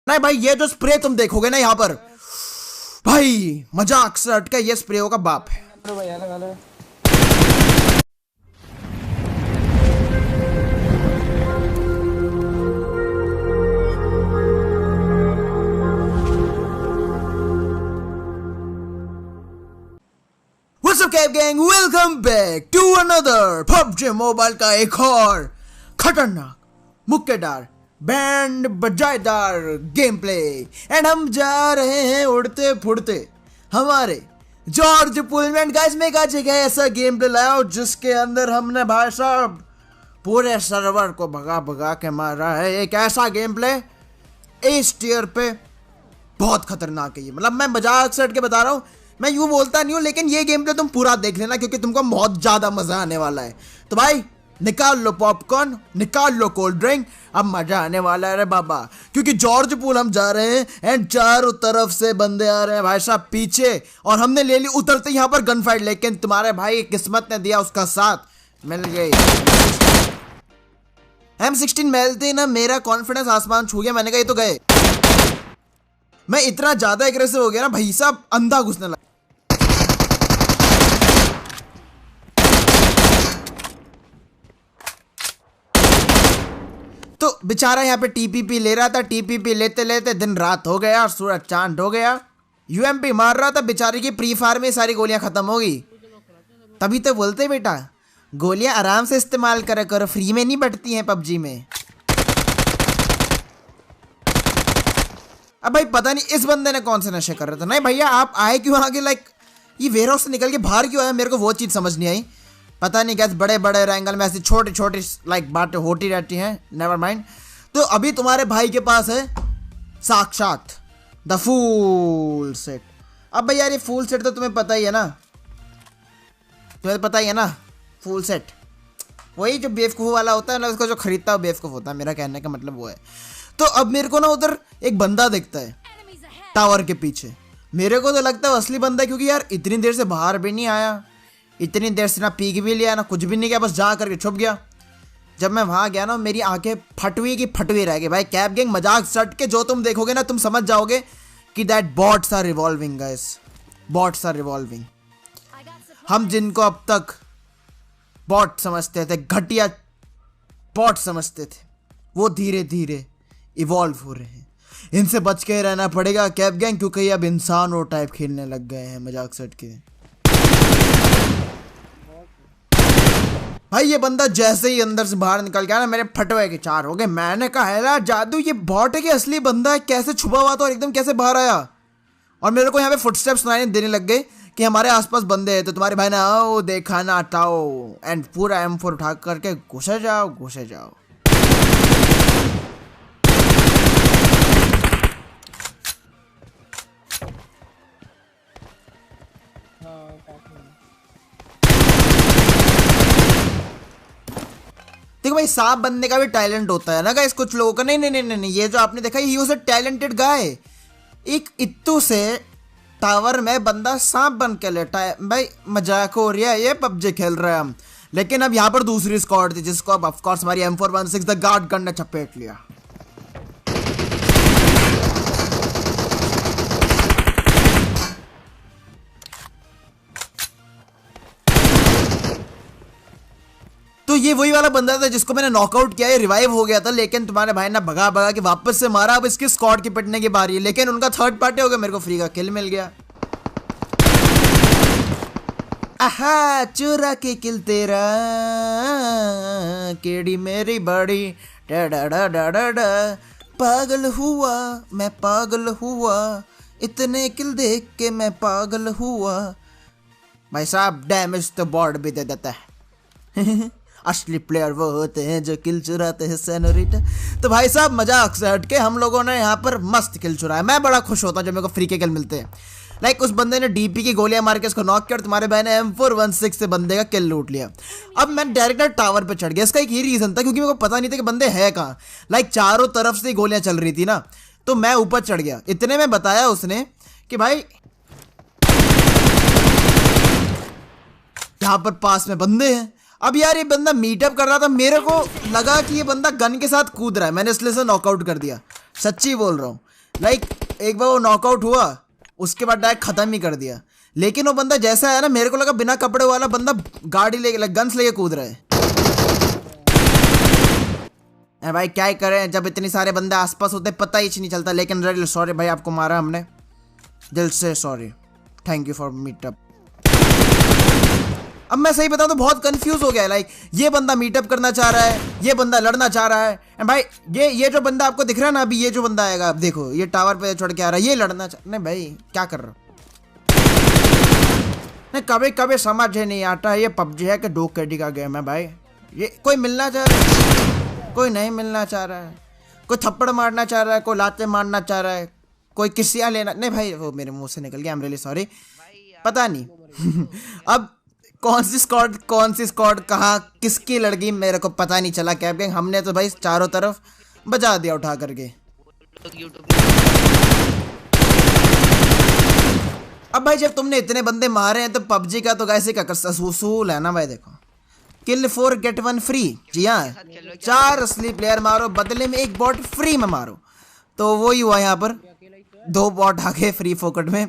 नहीं भाई, ये जो स्प्रे तुम देखोगे ना यहाँ पर, भाई मजाक से हटके ये स्प्रे का बाप है। What's up Cap Gang? Welcome back to another PUBG Mobile का एक और खतरनाक, मुक्केदार, बैंड बजाएदार गेम प्ले। एंड हम जा रहे हैं उड़ते फुड़ते हमारे जॉर्ज पुलमैन। गाइस मैं आज एक ऐसा गेम प्ले लाया हूं जिसके अंदर हमने भाई साहब पूरे सर्वर को भगा भगा के मारा है। एक ऐसा गेम प्ले एस टियर पे बहुत खतरनाक है ये। मतलब मैं मजाक से हट के बता रहा हूँ, मैं यूं बोलता नहीं हूं, लेकिन ये गेम प्ले तुम पूरा देख लेना क्योंकि तुमको बहुत ज्यादा मजा आने वाला है। तो भाई निकाल लो पॉपकॉर्न, निकाल लो कोल्ड ड्रिंक, अब मजा आने वाला है रे बाबा। क्योंकि जॉर्ज पूल हम जा रहे हैं एंड चारों तरफ से बंदे आ रहे हैं भाई साहब पीछे, और हमने ले ली उतरते यहाँ पर गन फाइट। लेकिन तुम्हारे भाई किस्मत ने दिया उसका साथ, मिल गई M16 मिलते ही ना मेरा कॉन्फिडेंस आसमान छू गया। मैंने कहा ये तो गए। मैं इतना ज्यादा एग्रेसिव हो गया ना भाई साहब, अंधा घुसने लगा। तो बेचारा यहाँ पे टीपीपी ले रहा था, टीपीपी लेते लेते दिन रात हो गया और सूरज चांद हो गया। यूएमपी मार रहा था, बेचारे की प्री फायर में सारी गोलियां खत्म हो गई। तभी तो बोलते बेटा गोलियां आराम से इस्तेमाल करा करो, फ्री में नहीं बटती हैं पबजी में। अब भाई पता नहीं इस बंदे ने कौन से नशे कर रहा था। नहीं भैया आप आए क्यों आगे, लाइक ये वेयरहाउस से निकल के बाहर क्यों आया, मेरे को वो चीज़ समझ नहीं आई। पता नहीं कैसे बड़े बड़े एंगल में ऐसी छोटी छोटी लाइक बातें होती रहती हैं, नेवर माइंड। तो अभी तुम्हारे भाई के पास है साक्षात द फुल सेट। अब भैया ये फुल सेट तो तुम्हें पता ही है ना, तुम्हें पता ही है ना, फुल सेट वही जो बेवकूफ़ वाला होता है ना, उसको जो खरीदता है बेवकूफ़ होता है, मेरा कहने का मतलब वो है। तो अब मेरे को ना उधर एक बंदा दिखता है टावर के पीछे। मेरे को तो लगता है असली बंदा है, क्योंकि यार इतनी देर से बाहर भी नहीं आया, इतनी देर से ना पीक भी लिया ना कुछ भी नहीं किया, बस जा करके छुप गया। जब मैं वहाँ गया ना मेरी आंखें फटवी की फटवी रह गई। भाई कैप गैंग मजाक सट के जो तुम देखोगे ना तुम समझ जाओगे कि that bots are revolving guys, bots are revolving. हम जिनको अब तक बॉट समझते थे, घटिया बॉट समझते थे, वो धीरे धीरे इवॉल्व हो रहे हैं। इनसे बच के रहना पड़ेगा कैप गैंग, क्योंकि ये अब इंसान और टाइप खेलने लग गए हैं मजाक सट के। भाई ये बंदा जैसे ही अंदर से बाहर निकल गया ना मेरे फटवे के चार हो गए। मैंने कहा है जादू ये बॉट है कि असली बंदा है, कैसे छुपा हुआ था और एकदम कैसे बाहर आया। और मेरे को यहाँ पे फुटस्टेप्स सुनाई देने लग गए कि हमारे आसपास बंदे हैं। तो तुम्हारे भाई ने आओ देखा ना हटाओ एंड पूरा M4 उठा करके घुसे जाओ घुसे जाओ। देखो भाई सांप बनने का भी टैलेंट होता है ना गाइस कुछ लोगों का। नहीं नहीं नहीं नहीं, ये जो आपने देखा he was a talented guy. एक इत्तू से टावर में बंदा सांप बन के लेटा है। भाई मजाक हो रहा है, ये पबजी खेल रहे हैं हम। लेकिन अब यहाँ पर दूसरी स्क्वाड थी जिसको अब ऑफकोर्स हमारी M416 द गार्ड गन ने चपेट लिया। तो ये वही वाला बंदा था जिसको मैंने नॉकआउट किया, ये रिवाइव हो गया था। लेकिन तुम्हारे भाई ने भगा भगा के वापस से मारा। अब इसकी स्क्वाड की पिटने की बारी है, लेकिन उनका थर्ड पार्टी हो गया, मेरे को फ्री का किल मिल गया। आहा चुरा के किल तेरा केड़ी मेरी बड़ी पागल हुआ मैं पागल हुआ, इतने किल देख के मैं पागल हुआ। भाई साहब डैमेज तो बॉर्ड भी दे देता है। असली प्लेयर वो होते हैं जो किल चुराते हैं सेनोरिटा। तो भाई साहब मजाक से हट के हम लोगों ने यहाँ पर मस्त किल चुराया। मैं बड़ा खुश होता हूँ जब मेरे को फ्री के किल मिलते हैं। लाइक उस बंदे ने डीपी की गोलियां मार के उसको नॉक किया और तुम्हारे भाई ने M416 से बंदे का किल लूट लिया। अब मैं डायरेक्ट टावर पे चढ़ गया। इसका एक ही रीजन था क्योंकि मेरे को पता नहीं था कि बंदे है कहाँ। लाइक चारों तरफ से गोलियां चल रही थी ना, तो मैं ऊपर चढ़ गया। इतने में बताया उसने कि भाई यहाँ पर पास में बंदे हैं। अब यार ये बंदा मीटअप कर रहा था, मेरे को लगा कि ये बंदा गन के साथ कूद रहा है, मैंने इसलिए से नॉकआउट कर दिया। सच्ची बोल रहा हूँ, लाइक एक बार वो नॉकआउट हुआ, उसके बाद डायरेक्ट खत्म ही कर दिया। लेकिन वो बंदा जैसा है ना, मेरे को लगा बिना कपड़े वाला बंदा गाड़ी लेके गन्स लेके कूद रहा है। भाई क्या ही करें, जब इतने सारे बंदे आसपास होते पता ही नहीं चलता। लेकिन रियली सॉरी भाई, आपको मारा हमने, दिल से sorry, thank you for meetup. अब मैं सही बताऊं तो बहुत कंफ्यूज हो गया है। लाइक ये बंदा मीटअप करना चाह रहा है, ये बंदा लड़ना चाह रहा है। एंड भाई ये जो बंदा आपको दिख रहा है ना, अभी ये जो बंदा आएगा, आप देखो ये टावर पे छोड़ के आ रहा है, ये लड़ना चाह नहीं भाई, क्या कर रहा हो? नहीं कभी कभी समझ ही नहीं आता है, ये पबजी है कि 2 KD का गेम है भाई। ये कोई मिलना चाह रहा है, कोई नहीं मिलना चाह रहा है, कोई थप्पड़ मारना चाह रहा है, कोई लाते मारना चाह रहा है, कोई किसियाँ लेना नहीं भाई, वो मेरे मुंह से निकल गया, आई एम रियली सॉरी। पता नहीं अब कौन सी स्क्वाड कहाँ किसकी लड़की मेरे को पता नहीं चला। कैब गैंग हमने तो भाई चारों तरफ बजा दिया उठा करके। अब भाई जब तुमने इतने बंदे मारे हैं तो पबजी का तो कैसे का उसूल है ना भाई, देखो किल 4 get 1 फ्री। जी हाँ, 4 असली प्लेयर मारो, बदले में 1 बॉट फ्री में मारो। तो वो ही हुआ यहाँ पर, 2 बॉट आ गए फ्री फोकट में।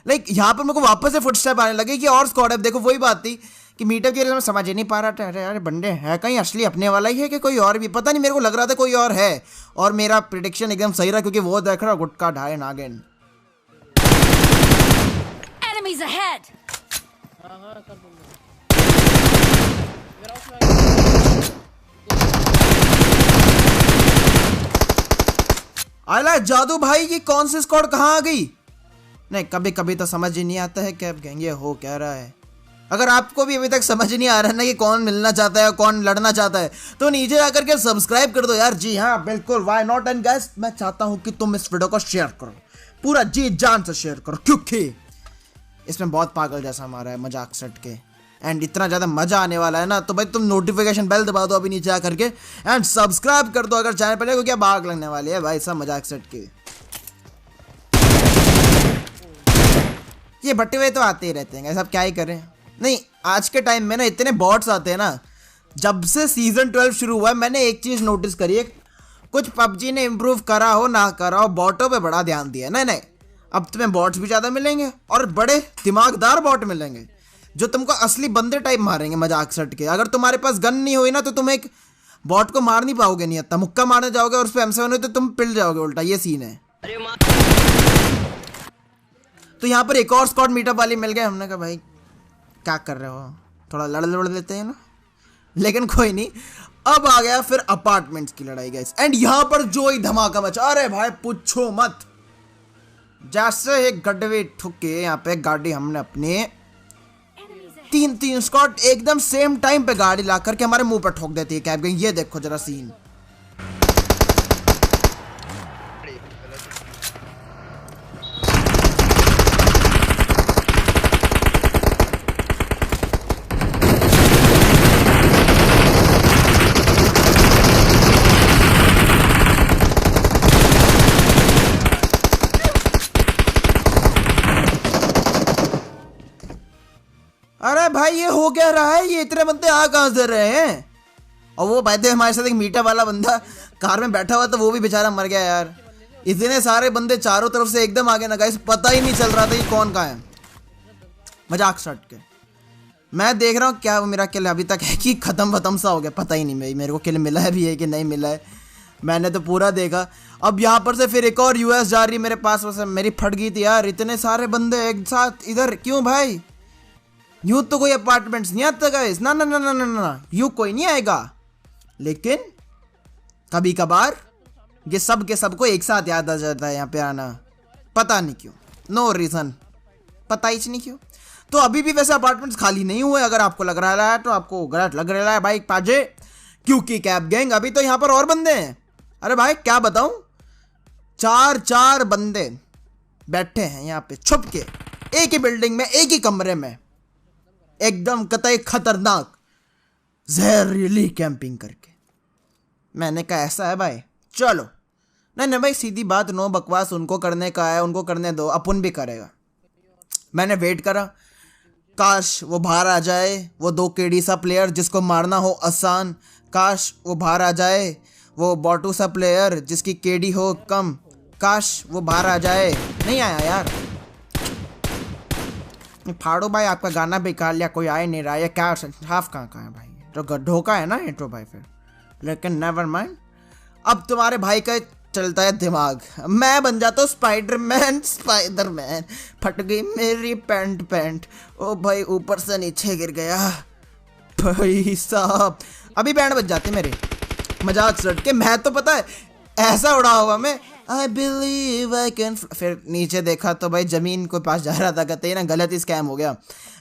लाइक यहाँ पर मेरे को वापस से फुटस्टेप आने लगे कि और स्क्वाड है। देखो वही बात थी कि मीटअप की वजह से मैं समझ ही नहीं पा रहा था, अरे यार बंदे है कहीं असली अपने वाला ही है कि कोई और भी, पता नहीं, मेरे को लग रहा था कोई और है। और मेरा प्रिडिक्शन एकदम सही रहा, क्योंकि वो देख रहा गुटका ढाए नागिन। Enemies ahead! आला जादू भाई, ये कौन सी स्क्वाड कहाँ आ गई? नहीं कभी कभी तो समझ ही नहीं आता है कैब गैंग ये हो क्या रहा है। अगर आपको भी अभी तक समझ नहीं आ रहा है ना कि कौन मिलना चाहता है कौन लड़ना चाहता है, तो नीचे आकर के सब्सक्राइब कर दो यार। जी हाँ बिल्कुल, व्हाई नॉट। एंड गाइस मैं चाहता हूँ कि तुम इस वीडियो को शेयर करो, पूरा जी जान से शेयर करो, क्योंकि इसमें बहुत पागल जैसा हमारा है मजाक सेट के। एंड इतना ज़्यादा मजा आने वाला है ना, तो भाई तुम नोटिफिकेशन बेल दबा दो अभी नीचे आकर के, एंड सब्सक्राइब कर दो अगर चैनल पर, क्योंकि अब आग लगने वाली है भाई सब मजाक सेट के। ये भट्टे हुए तो आते ही रहते हैं, सब क्या ही करें। नहीं आज के टाइम में ना इतने बॉट्स आते हैं ना, जब से सीजन 12 शुरू हुआ है मैंने एक चीज़ नोटिस करी है, कुछ पबजी ने इम्प्रूव करा हो ना करा हो, बॉटों पे बड़ा ध्यान दिया। नहीं अब तुम्हें बॉट्स भी ज़्यादा मिलेंगे और बड़े दिमागदार बॉट मिलेंगे जो तुमको असली बंदे टाइप मारेंगे मजाक सट के। अगर तुम्हारे पास गन नहीं हुई ना तो तुम एक बॉट को मार नहीं पाओगे, नहीं आता मुक्का मारने जाओगे और उस पर M7 हुई तो तुम पिल जाओगे उल्टा, ये सीन है। तो यहाँ पर एक और स्क्वाड मीटअप वाली मिल गए। हमने कहा भाई क्या कर रहे हो, थोड़ा लड़ लेते हैं ना, लेकिन कोई नहीं। अब आ गया फिर अपार्टमेंट्स की लड़ाई गाइस, एंड यहाँ पर जो ही धमाका मचा, अरे भाई पूछो मत। जैसे एक गड्ढे ठुके यहाँ पे गाड़ी हमने अपने 3 स्क्वाड एकदम सेम टाइम पे गाड़ी ला करके हमारे मुंह पर ठोक देती है कैब गैंग। ये देखो जरा सीन, अरे भाई ये हो क्या रहा है, ये इतने बंदे आ कहां से रहे हैं। और वो भाई थे हमारे साथ एक मीटअप वाला बंदा कार में बैठा हुआ, तो वो भी बेचारा मर गया यार। इतने सारे बंदे चारों तरफ से एकदम आ गए ना गाइस, पता ही नहीं चल रहा था कि कौन कहाँ है मजाक सट के। मैं देख रहा हूँ क्या मेरा किल अभी तक है कि खत्म सा हो गया, पता ही नहीं मेरे को किल मिला है भी है कि नहीं मिला है, मैंने तो पूरा देखा। अब यहाँ पर से फिर एक और US जा रही मेरे पास, वैसे मेरी फट गई थी यार, इतने सारे बंदे एक साथ इधर क्यों भाई। यूं तो कोई अपार्टमेंट्स नहीं आता गाइस, ना यूं कोई नहीं आएगा, लेकिन कभी कभार ये सब के सबको एक साथ याद आ जाता है यहाँ पे आना, पता नहीं क्यों, नो रीजन, पता ही नहीं क्यों। तो अभी भी वैसे अपार्टमेंट्स खाली नहीं हुए, अगर आपको लग रहा है तो आपको गलत लग रहा है भाई पाजे, क्योंकि कैब गैंग अभी तो यहाँ पर और बंदे हैं। अरे भाई क्या बताऊं, 4 बंदे बैठे हैं यहाँ पे छुप के, एक ही बिल्डिंग में एक ही कमरे में, एकदम कतई खतरनाक जहरीली कैंपिंग करके। मैंने कहा ऐसा है भाई, चलो। नहीं भाई सीधी बात, नो बकवास, उनको करने का है उनको करने दो, अपन भी करेगा। मैंने वेट करा, काश वो बाहर आ जाए, वो 2 KD सा प्लेयर जिसको मारना हो आसान, काश वो बाहर आ जाए, वो बॉटू सा प्लेयर जिसकी KD हो कम, काश वो बाहर आ जाए, नहीं आया यार। फाड़ो भाई, आपका गाना बेकार लिया, कोई आए नहीं रहा है क्या? हाफ कहाँ है भाई? तो धोखा है ना ये तो भाई फिर, लेकिन नेवर माइंड। अब तुम्हारे भाई का चलता है दिमाग, मैं बन जाता हूँ स्पाइडरमैन। स्पाइडरमैन फट गई मेरी पैंट। ओ भाई ऊपर से नीचे गिर गया भाई साहब। अभी बैंड बज जाते मेरे, मजाक सट के। मैं तो पता है ऐसा उड़ा हुआ मैं, I believe I can। फिर नीचे देखा तो भाई जमीन को पास जा रहा था, कहते ना गलत ही स्कैम हो गया।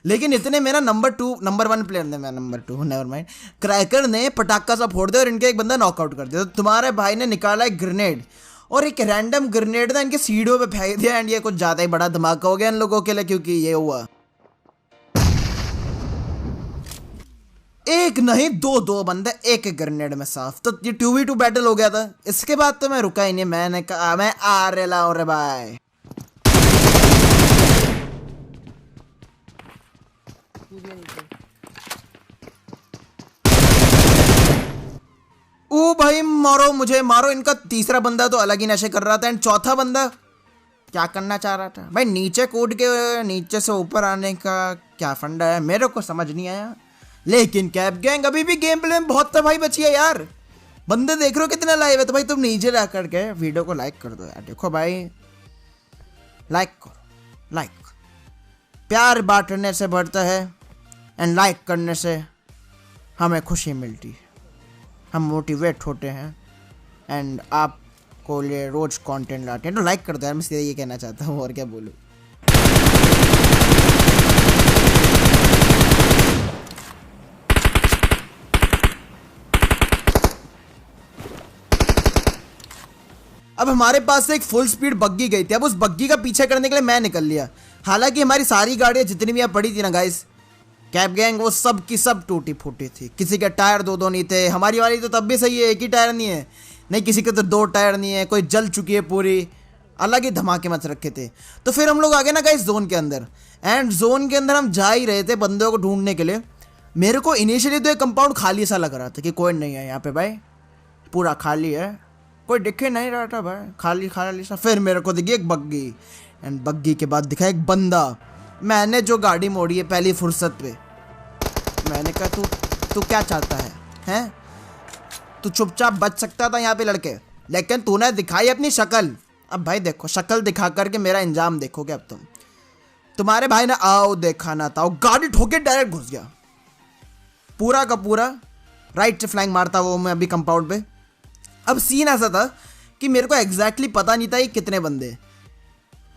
लेकिन इतने मेरा नंबर 1 प्लेयर ने, मैं नंबर 2 नेवर माइंड, क्रैकर ने पटाखा सा फोड़ दिया और इनके एक बंदा नॉकआउट कर दिया। तो तुम्हारे भाई ने निकाला एक ग्रेनेड, और एक रैंडम ग्रेनेड ना इनके सीढ़ियों पे फेंक दिया। एंड ये कुछ ज़्यादा ही बड़ा धमाका हो गया इन लोगों के लिए, क्योंकि ये हुआ एक नहीं दो बंदे एक ग्रेनेड में साफ। तो ये 2v2 बैटल हो गया था। इसके बाद तो मैं रुका ही नहीं, मैंने कहा मैं आ रहा हूं रे भाई। ओ भाई मारो मुझे, मारो। इनका तीसरा बंदा तो अलग ही नशे कर रहा था, एंड चौथा बंदा क्या करना चाह रहा था भाई? नीचे कूद के नीचे से ऊपर आने का क्या फंडा है, मेरे को समझ नहीं आया। लेकिन कैप गैंग अभी भी गेम प्ले में बहुत तबाही बची है यार। बंदे देख रहे हो कितने लाइव है, तो भाई तुम नीचे जा करके वीडियो को लाइक कर दो यार। देखो भाई लाइक करो, लाइक। प्यार बांटने से बढ़ता है, एंड लाइक करने से हमें खुशी मिलती है, हम मोटिवेट होते हैं, एंड आपको लिए रोज कंटेंट लाते हैं। तो लाइक कर दो यार, मैं सीधा ये कहना चाहता हूँ, और क्या बोलूँ। अब हमारे पास से एक फुल स्पीड बग्गी गई थी, अब उस बग्गी का पीछे करने के लिए मैं निकल लिया। हालांकि हमारी सारी गाड़ियां जितनी भी यहाँ पड़ी थी ना गाइस, कैप गैंग, वो सब की सब टूटी फूटी थी। किसी के टायर दो नहीं थे, हमारी वाली तो तब भी सही है, एक ही टायर नहीं है। नहीं, किसी के तो 2 टायर नहीं है, कोई जल चुकी है पूरी, अलग ही धमाके मच रखे थे। तो फिर हम लोग आ गए ना गाइस जोन के अंदर, एंड जोन के अंदर हम जा ही रहे थे बंदों को ढूंढने के लिए। मेरे को इनिशियली तो एक कंपाउंड खाली सा लग रहा था कि कोई नहीं है यहाँ पे भाई, पूरा खाली है, कोई दिखे नहीं रहा था भाई, खाली खाली सा। फिर मेरे को दिखी एक बग्गी, एंड बग्गी के बाद दिखा एक बंदा। मैंने जो गाड़ी मोड़ी है पहली फुर्सत पे, मैंने कहा तू क्या चाहता है हैं? तू चुपचाप बच सकता था यहाँ पे लड़के, लेकिन तूने दिखाई अपनी शक्ल। अब भाई देखो, शक्ल दिखा करके मेरा इंजाम देखोगे अब तुम। तुम्हारे भाई ने आओ देखा ना था, गाड़ी ठोके डायरेक्ट घुस गया, पूरा का पूरा राइट से फ्लैंग मारता वो मैं अभी कंपाउंड पे। अब सीन ऐसा था कि मेरे को एग्जैक्टली पता नहीं था ये कितने बंदे,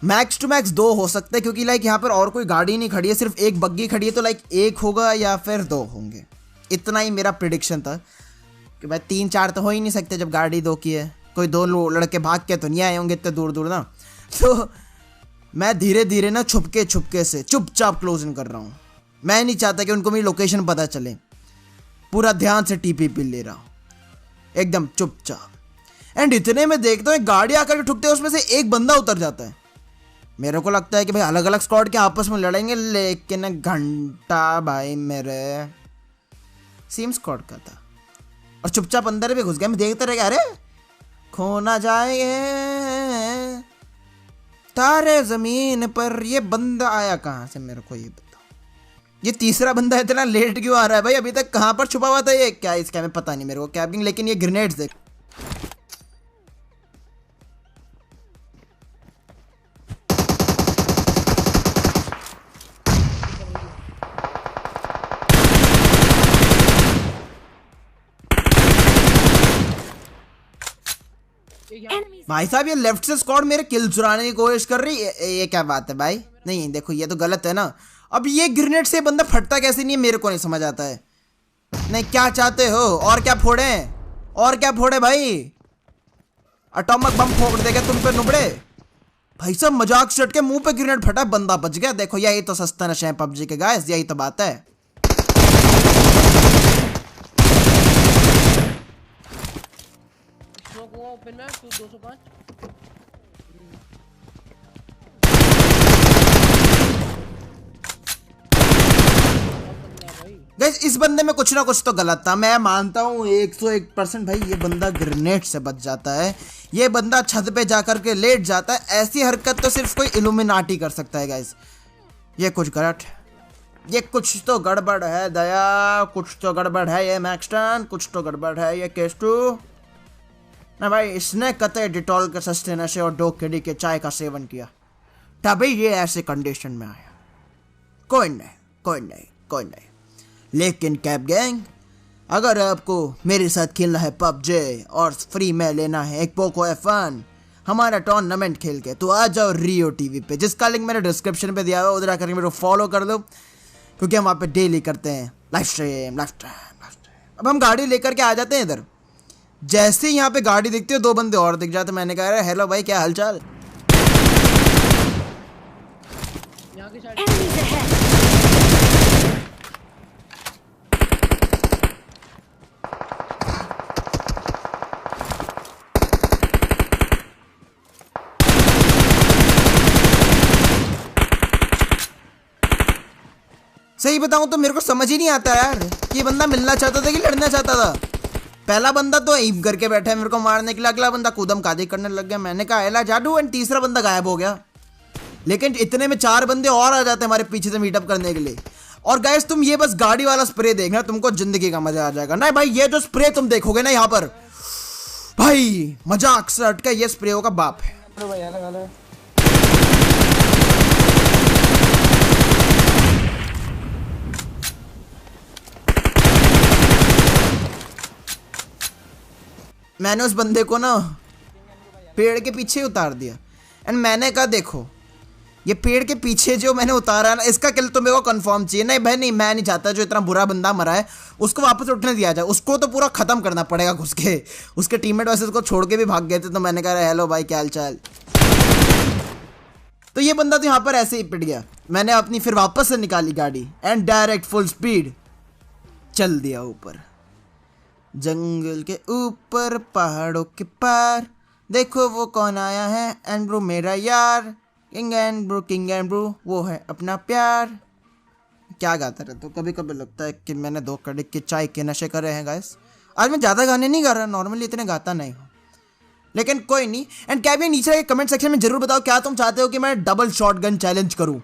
मैक्स टू मैक्स 2 हो सकते हैं, क्योंकि लाइक यहाँ पर और कोई गाड़ी नहीं खड़ी है, सिर्फ एक बग्गी खड़ी है। तो लाइक 1 होगा या फिर 2 होंगे, इतना ही मेरा प्रिडिक्शन था कि भाई 3-4 तो हो ही नहीं सकते जब गाड़ी 2 की है। कोई 2 लड़के भाग के तो नहीं आए होंगे इतने दूर दूर ना। तो मैं धीरे धीरे ना छुपके से चुपचाप क्लोजिंग कर रहा हूँ। मैं नहीं चाहता कि उनको मेरी लोकेशन पता चले, पूरा ध्यान से TPP ले रहा हूँ एकदम चुपचाप। एंड इतने में देखता हूँ गाड़ी आकर के ठुकते हैं, उसमें से एक बंदा उतर जाता है। मेरे को लगता है कि भाई अलग अलग स्क्वाड के आपस में लड़ेंगे, लेकिन घंटा भाई मेरे सेम स्क्वाड का था, और चुपचाप अंदर भी घुस गया। मैं देखता रह गया, अरे खो ना जाए तारे जमीन पर। ये बंदा आया कहाँ से, मेरे को ये बताओ। ये तीसरा बंदा इतना लेट क्यों आ रहा है भाई? अभी तक कहाँ पर छुपा हुआ था ये? क्या इसका में पता नहीं मेरे को कैबिंग, लेकिन ये ग्रेनेड्स देख। भाई साहब ये लेफ्ट से स्क्वाड मेरे किल चुराने की कोशिश कर रही है, ये क्या बात है भाई? नहीं देखो, ये तो गलत है ना। अब ये ग्रेनेड से बंदा फटता कैसे नहीं है, मेरे को नहीं समझ आता है। नहीं, क्या चाहते हो? और क्या फोड़े, और क्या फोड़े भाई? एटॉमिक बम फोड़ देगा तुम पे नुबड़े। भाई साहब मजाक शट के मुंह पे ग्रेनेड फटा, बंदा बच गया। देखो यही तो सस्ता नशा है PUBG के गाइस, यही तो बात है। ओपन में 205 भाई गाइस इस बंदे में कुछ ना कुछ तो गलत था, मैं मानता हूँ 101% भाई। ये बंदा ग्रेनेड से बच जाता है, ये बंदा छत पे जाकर के लेट जाता है। ऐसी हरकत तो सिर्फ कोई इल्यूमिनाटी कर सकता है गाइस। ये कुछ गलत है, ये कुछ तो गड़बड़ है दया, कुछ तो गड़बड़ है ये मैक्सटन, कुछ तो गड़बड़ है ये केस्टू ना भाई। इसने कतई डिटॉल के सस्ते नशे और डोग केडी के चाय का सेवन किया, तभी ये ऐसे कंडीशन में आया। कोई नहीं कोई नहीं कोई नहीं। लेकिन कैप गैंग, अगर आपको मेरे साथ खेलना है पबजी और फ्री में लेना है एक पोको F1 हमारा टूर्नामेंट खेल के, तो आ जाओ रियो टीवी पे, जिसका लिंक मैंने डिस्क्रिप्शन पे दिया हुआ है। उधर आकर मेरे को फॉलो कर दो, क्योंकि हम वहाँ पे डेली करते हैं लाइव स्ट्रीम। अब हम गाड़ी लेकर के आ जाते हैं इधर। जैसे ही यहाँ पे गाड़ी दिखती है 2 बंदे और दिख जाते, मैंने कहा हेलो भाई क्या हालचाल। Enemies ahead. सही बताऊं तो मेरे को समझ ही नहीं आता यार कि ये बंदा मिलना चाहता था कि लड़ना चाहता था। पहला बंदा तो एम करके बैठा है मेरे को मारने के लिए, अगला बंदा कूदम कादी करने लग गया। मैंने कहा एला जादू, एंड तीसरा बंदा गायब हो गया। लेकिन इतने में 4 बंदे और आ जाते हैं हमारे पीछे से मीटअप करने के लिए। और गाइस तुम ये बस गाड़ी वाला स्प्रे देखना, तुमको जिंदगी का मजा आ जाएगा। नहीं भाई ये जो स्प्रे तुम देखोगे ना यहाँ पर, भाई मजाक से हटकर ये स्प्रे का बाप है। मैंने उस बंदे को ना पेड़ के पीछे उतार दिया, एंड मैंने कहा देखो ये पेड़ के पीछे जो मैंने उतारा ना, इसका किल तो मेरे को कंफर्म चाहिए। नहीं भाई नहीं, मैं नहीं चाहता जो इतना बुरा बंदा मरा है उसको वापस उठने दिया जाए, उसको तो पूरा खत्म करना पड़ेगा घुस के। उसके टीममेट वैसे उसको छोड़ के भी भाग गए थे, तो मैंने कहा हेलो भाई क्या हाल चाल। तो ये बंदा तो यहाँ पर ऐसे ही पिट गया। मैंने अपनी फिर वापस से निकाली गाड़ी एंड डायरेक्ट फुल स्पीड चल दिया ऊपर, जंगल के ऊपर पहाड़ों के पार। देखो वो कौन आया है, एंड्रू मेरा यार, किंग एंड्रू वो है अपना प्यार। क्या गाता रहता हूँ, कभी कभी लगता है कि मैंने 2 कड़ी के चाय के नशे करे हैं गाइस। आज मैं ज़्यादा गाने नहीं गा रहा, नॉर्मली इतने गाता नहीं हूँ, लेकिन कोई नहीं। एंड क्या भी नीचे कमेंट सेक्शन में जरूर बताओ क्या तुम चाहते हो कि मैं डबल शॉटगन चैलेंज करूँ।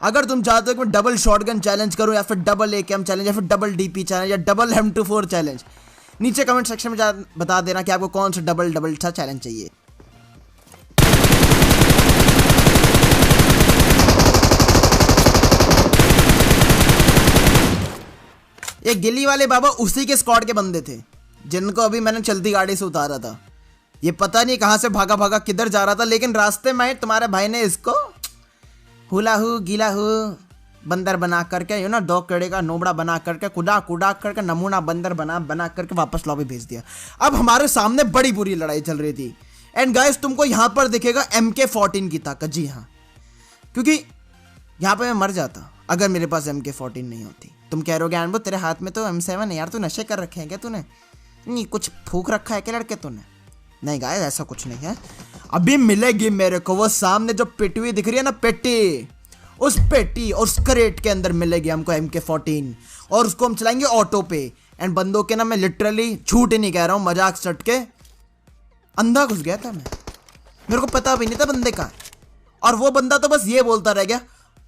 अगर तुम चाहते हो कि मैं डबल शॉटगन चैलेंज करूँ, या फिर डबल AKM चैलेंज, या फिर डबल DP चैलेंज, या डबल M24 चैलेंज, नीचे कमेंट सेक्शन में बता देना कि आपको कौन सा डबल सा चैलेंज चाहिए। ये गिल्ली वाले बाबा उसी के स्क्वाड के बंदे थे जिनको अभी मैंने चलती गाड़ी से उतारा था। ये पता नहीं कहां से भागा भागा किधर जा रहा था, लेकिन रास्ते में तुम्हारे भाई ने इसको हुलाहू गिलाहू बंदर बना करके, यू ना 2 कड़े का नोबड़ा बना करके, कुदा कुदा करके नमूना बंदर बना करके वापस लॉबी भेज दिया। अब हमारे सामने बड़ी बुरी लड़ाई चल रही थी। एंड गाइस तुमको यहाँ पर दिखेगा MK14 की ताकत, जी हाँ, क्योंकि यहाँ पे मैं मर जाता अगर मेरे पास MK14 नहीं होती। तुम कह रहोगे अनबो तेरे हाथ में तो M7 है यार, तू नशे कर रखे हैं क्या तूने? नहीं कुछ फूक रखा है क्या लड़के तूने? नहीं गाइस ऐसा कुछ नहीं है। अभी मिलेगी मेरे को वो सामने जो पेटी हुई दिख रही है ना, पेटी, उस पेटी और उस क्रेट के अंदर मिलेगी हमको MK14, और उसको हम चलाएंगे ऑटो पे। एंड बंदों के ना मैं लिटरली झूठ ही नहीं कह रहा हूँ, मजाक सट के अंधा घुस गया था मैं, मेरे को पता भी नहीं था बंदे का। और वो बंदा तो बस ये बोलता रह गया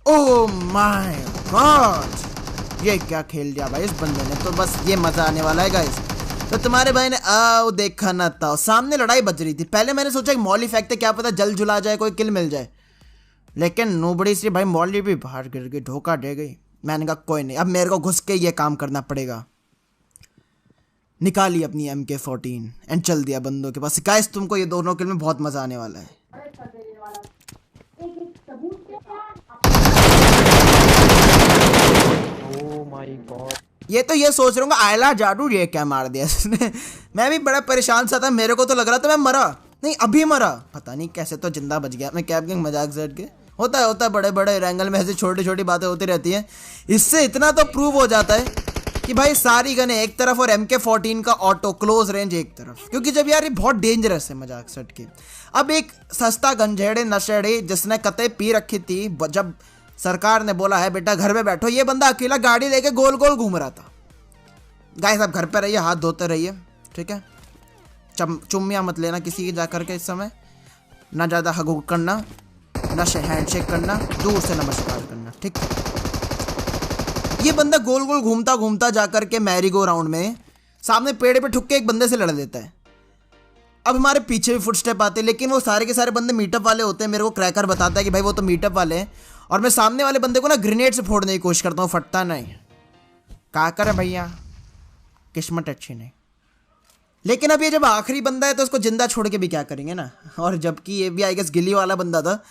ओह माय गॉड, ये क्या खेल दिया भाई इस बंदे ने। तो बस ये मजा आने वाला है गाइस। तो तुम्हारे भाई ने आओ देखा ना था, सामने लड़ाई बज रही थी। पहले मैंने सोचा कि मॉली फेंकते, क्या पता जल जुला जाए, कोई किल मिल जाए, लेकिन नोबड़ी से भाई मॉली भी बाहर गिर गई, धोखा दे गई। मैंने कहा कोई नहीं, अब मेरे को घुस के ये काम करना पड़ेगा। निकाली अपनी MK14 एंड चल दिया बंदों के पास। गाइस तुमको ये दोनों किल में बहुत मजा आने वाला है। ये तो ये सोच रहा हूँ आयला जादू ये क्या मार दिया इसने। मैं भी बड़ा परेशान सा था, मेरे को तो लग रहा था मैं मरा नहीं, अभी मरा, पता नहीं कैसे तो जिंदा बच गया मैं। कैप गैंग मजाक से के होता है बड़े बड़े रैंगल में ऐसी छोटी छोटी बातें होती रहती हैं। इससे इतना तो प्रूव हो जाता है कि भाई सारी गने एक तरफ और MK14 का ऑटो क्लोज रेंज एक तरफ, क्योंकि जब यार ये बहुत डेंजरस है मजाक सट के। अब एक सस्ता गंजेड़े नशेड़े जिसने कतई पी रखी थी, जब सरकार ने बोला है बेटा घर पे बैठो। ये बंदा अकेला गाड़ी लेके गोल गोल घूम रहा था। गाइस आप घर पे रहिए, हाथ धोते रहिए, ठीक है। चुम्मियाँ मत लेना किसी की जा करके इस समय, ना ज़्यादा हग करना, ना हैंडशेक करना, दूर से नमस्कार करना, ठीक है। ये बंदा गोल गोल घूमता घूमता जा करके मैरी गो राउंड में सामने पेड़ पे ठुक के एक बंदे से लड़ देता है। अब हमारे पीछे भी फुटस्टेप आते हैं, लेकिन वो सारे के सारे बंदे मीटअप वाले होते हैं। मेरे को क्रैकर बताता है कि भाई वो तो मीटअप वाले हैं, और मैं सामने वाले बंदे को ना ग्रेनेड से फोड़ने की कोशिश करता हूँ, फटता नहीं। क्या करे भैया, किस्मत अच्छी नहीं। लेकिन अब ये जब आखिरी बंदा है तो उसको जिंदा छोड़ के भी क्या करेंगे ना। और जबकि ये भी आई गेस गिली वाला बंदा था,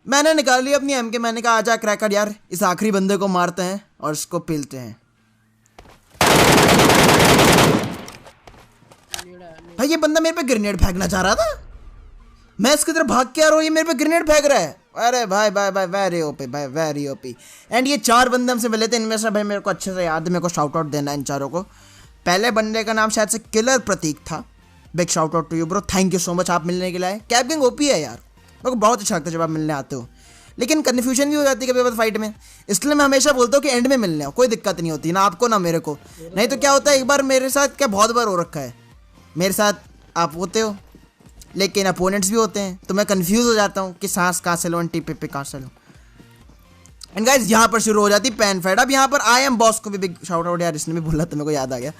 मैंने निकाल लिया अपनी एमके। मैंने कहा आजा क्रैकर यार, इस आखिरी बंदे को मारते हैं और इसको पीलते हैं। भाई ये बंदा मेरे पे ग्रेनेड फेंकना चाह रहा था, मैं इसकी तरफ भाग के आ रहा हूँ, ये मेरे पे ग्रेनेड फेंक रहा है। अरे भाई भाई भाई वेरी ओपी भाई, वेरी ओपी। एंड ये 4 बंदे हमसे मिले थे, इनमें से भाई मेरे को अच्छे से याद है, मेरे को शाउट आउट देना है इन चारों को। पहले बंदे का नाम शायद से किलर प्रतीक था। Big shout out to you bro, thank you so much आप मिलने के लिए। कैप गैंग ओपी है यार, मेरे को बहुत अच्छा लगता है जब आप मिलने आते हो, लेकिन कन्फ्यूजन भी हो जाती है कभी कभी फाइट में। इसलिए मैं हमेशा बोलता हूँ कि एंड में मिलने हो, कोई दिक्कत नहीं होती ना आपको ना मेरे को। नहीं तो क्या होता है, एक बार मेरे साथ क्या बहुत बार हो रखा है, मेरे साथ आप होते हो लेकिन अपोनेंट्स भी होते हैं, तो मैं कंफ्यूज हो जाता हूँ कि सांस कहाँ से लो, टीपे पे कहाँ से लो। एंड गाइस यहाँ पर शुरू हो जाती पैन फाइट। अब यहाँ पर आई एम बॉस को भी बिग शाउट आउट यार, इसने भी बोला तो मेरे को याद आ गया।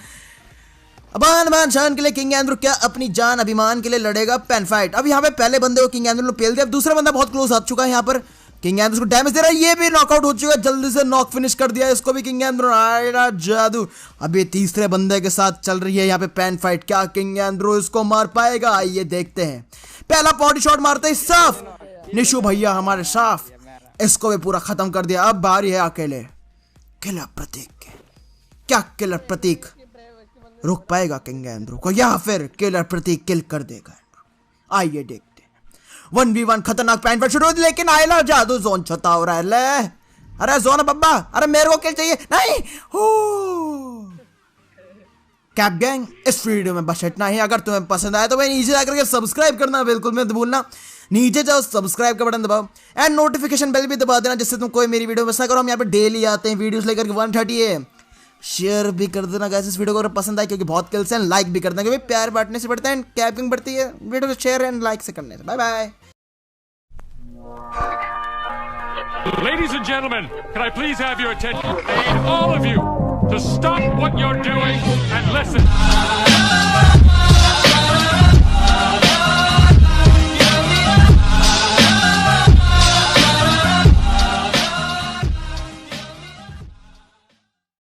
अबान शान के लिए किंग एंड्रू क्या अपनी जान अभिमान के लिए लड़ेगा पैन फाइट। अब यहाँ पे पहले बंदे को किंग एंड्रू ने पेल दिया, अब दूसरा बंदा बहुत क्लोज आ चुका है। यहाँ पर किंग एंड्रू को डैमेज दे रहा है, ये भी नॉकआउट हो चुका है, जल्दी से नॉक फिनिश कर दिया इसको भी किंग एंड्रू। आया जादू। अब ये तीसरे बंदे के साथ चल रही है यहाँ पे पैन फाइट, क्या किंग एंड्रू इसको मार पाएगा, आइए देखते हैं। पहला बॉडी शॉट मारते ही साफ, निशु भैया हमारे साफ, इसको भी पूरा खत्म कर दिया। अब बारी है अकेले किलर प्रतीक के, क्या किलर प्रतीक रुक पाएगा किंग एंड्रू को या फिर किलर प्रतीक किल कर देगा? आइए देखते हैं। 1v1 खतरनाक पैन फाइट शुरू, लेकिन आयला जादू जोन छता हो रहा है। ले अरे जोन बब्बा, अरे मेरे को किल चाहिए नहीं। कैप गैंग इस वीडियो में बस इतना ही। अगर तुम्हें पसंद आया तो भाई नीचे जाकर के सब्सक्राइब करना बिल्कुल मत भूलना। नीचे जाओ, सब्सक्राइब का बटन दबाओ एंड नोटिफिकेशन बेल भी दबा देना, जिससे तुम कोई मेरी वीडियो मिस ना करो। हम यहाँ पे डेली आते हैं वीडियोस लेकर के 130 AM। शेयर भी कर देना गाइस इस वीडियो को अगर पसंद आए, क्योंकि बहुत किल्स हैं। लाइक भी कर देना क्योंकि प्यार बांटने से बढ़ता है एंड कैपिंग बढ़ती है वीडियो को शेयर एंड लाइक से करने से। Bye bye. Ladies and gentlemen, can I please have your attention? I need all of you to stop what you're doing and listen.